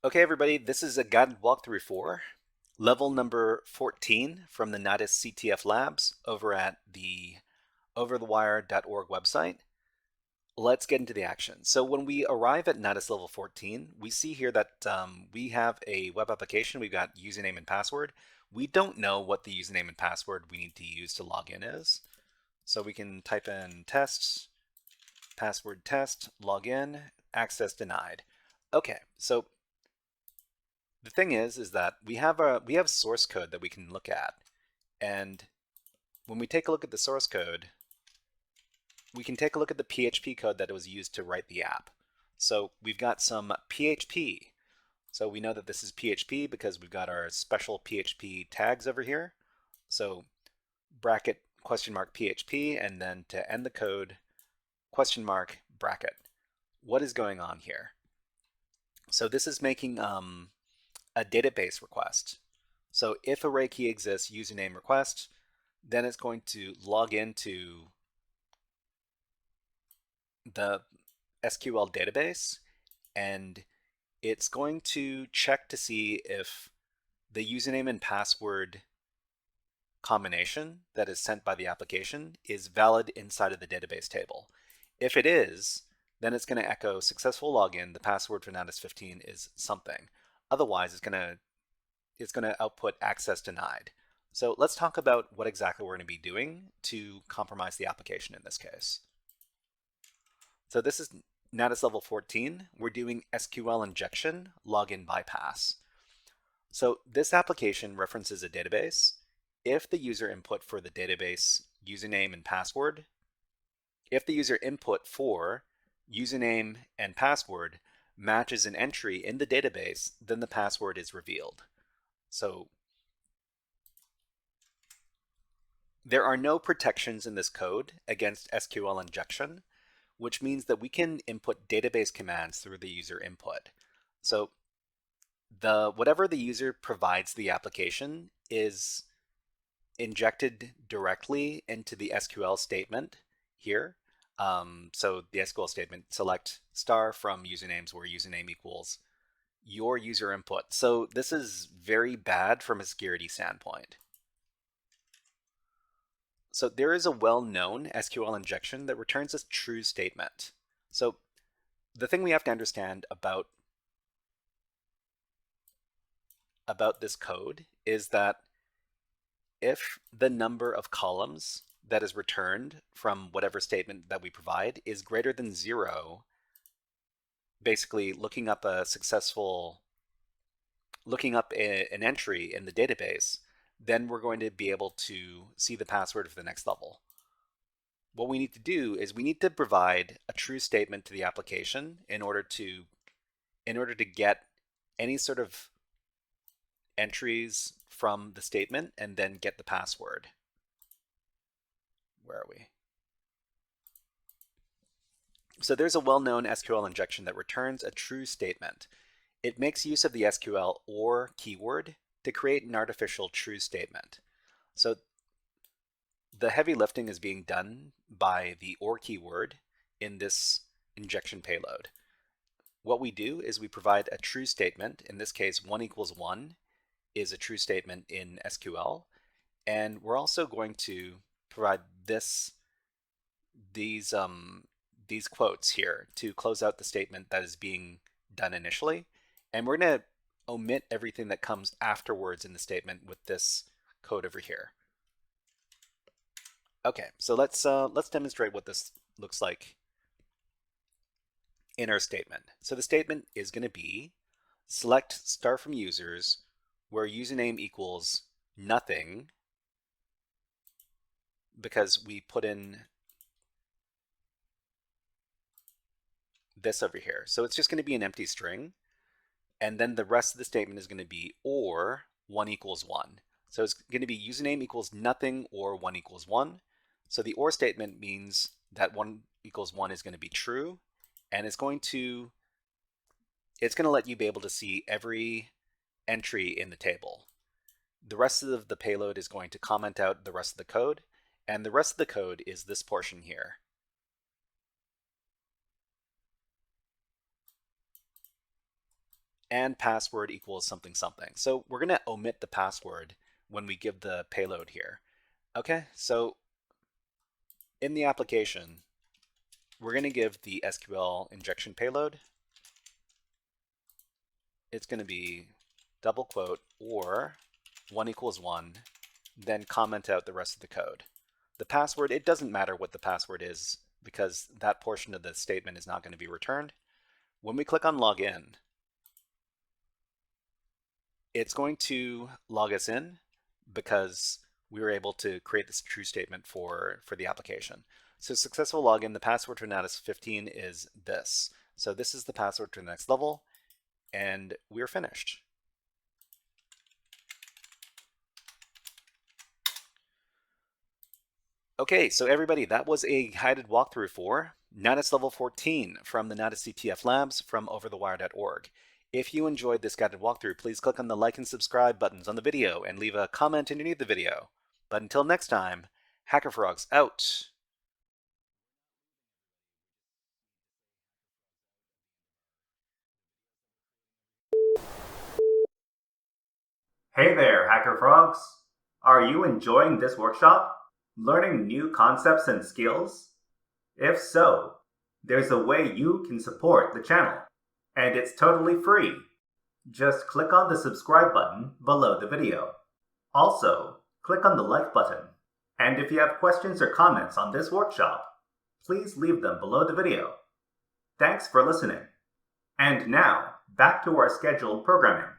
Okay, everybody, this is a guided walkthrough for level number 14 from the Natas CTF Labs over at the overthewire.org website. Let's get into the action. So when we arrive at Natas level 14, we see here that we have a web application. We've got username and password. We don't know what the username and password we need to use to log in is. So we can type in tests, password test, log in, access denied. Okay, so the thing is that we have source code that we can look at, and when we take a look at the source code, we can take a look at the PHP code that was used to write the app. So we've got some PHP. So we know that this is PHP because we've got our special PHP tags over here. So bracket question mark PHP, and then to end the code, question mark bracket. What is going on here? So this is making a database request. So if array key exists, username request, then it's going to log into the SQL database, and it's going to check to see if the username and password combination that is sent by the application is valid inside of the database table. If it is, then it's going to echo successful login. The password for Natas 15 is something. Otherwise, it's going to output access denied. So let's talk about what exactly we're going to be doing to compromise the application in this case. So this is Natas level 14. We're doing SQL injection login bypass. So this application references a database. If the user input for the database username and password, if the user input for username and password matches an entry in the database, then the password is revealed. So there are no protections in this code against SQL injection, which means that we can input database commands through the user input. So whatever the user provides the application is injected directly into the SQL statement here. So the SQL statement, select star from usernames where username equals your user input. So this is very bad from a security standpoint. So there is a well-known SQL injection that returns a true statement. So the thing we have to understand about this code is that if the number of columns that is returned from whatever statement that we provide is greater than 0, basically looking up an entry in the database, then we're going to be able to see the password for the next level. What we need to do is we need to provide a true statement to the application in order to get any sort of entries from the statement and then get the password. Where are we? So there's a well-known SQL injection that returns a true statement. It makes use of the SQL OR keyword to create an artificial true statement. So the heavy lifting is being done by the OR keyword in this injection payload. What we do is we provide a true statement. In this case, 1 equals 1 is a true statement in SQL. And we're also going to provide these quotes here to close out the statement that is being done initially. And we're going to omit everything that comes afterwards in the statement with this code over here. Okay, so let's demonstrate what this looks like in our statement. So the statement is going to be select star from users where username equals nothing, because we put in this over here. So it's just going to be an empty string. And then the rest of the statement is going to be or 1 equals 1. So it's going to be username equals nothing or 1 equals 1. So the or statement means that 1 equals 1 is going to be true. And it's going to let you be able to see every entry in the table. The rest of the payload is going to comment out the rest of the code, and the rest of the code is this portion here. And password equals something something. So we're going to omit the password when we give the payload here. Okay, so in the application, we're going to give the SQL injection payload. It's going to be double quote or 1 equals 1, then comment out the rest of the code. The password, it doesn't matter what the password is because that portion of the statement is not going to be returned. When we click on login, it's going to log us in because we were able to create this true statement for the application. So successful login, the password for Natas 15 is this. So this is the password to the next level, and we're finished. Okay, so everybody, that was a guided walkthrough for Natas level 14 from the Natas CTF Labs from Overthewire.org. If you enjoyed this guided walkthrough, please click on the like and subscribe buttons on the video and leave a comment underneath the video. But until next time, HackerFrogs out! Hey there, HackerFrogs! Are you enjoying this workshop? Learning new concepts and skills? If so, there's a way you can support the channel, and it's totally free. Just click on the subscribe button below the video. Also, click on the like button. And if you have questions or comments on this workshop, please leave them below the video. Thanks for listening. And now, back to our scheduled programming.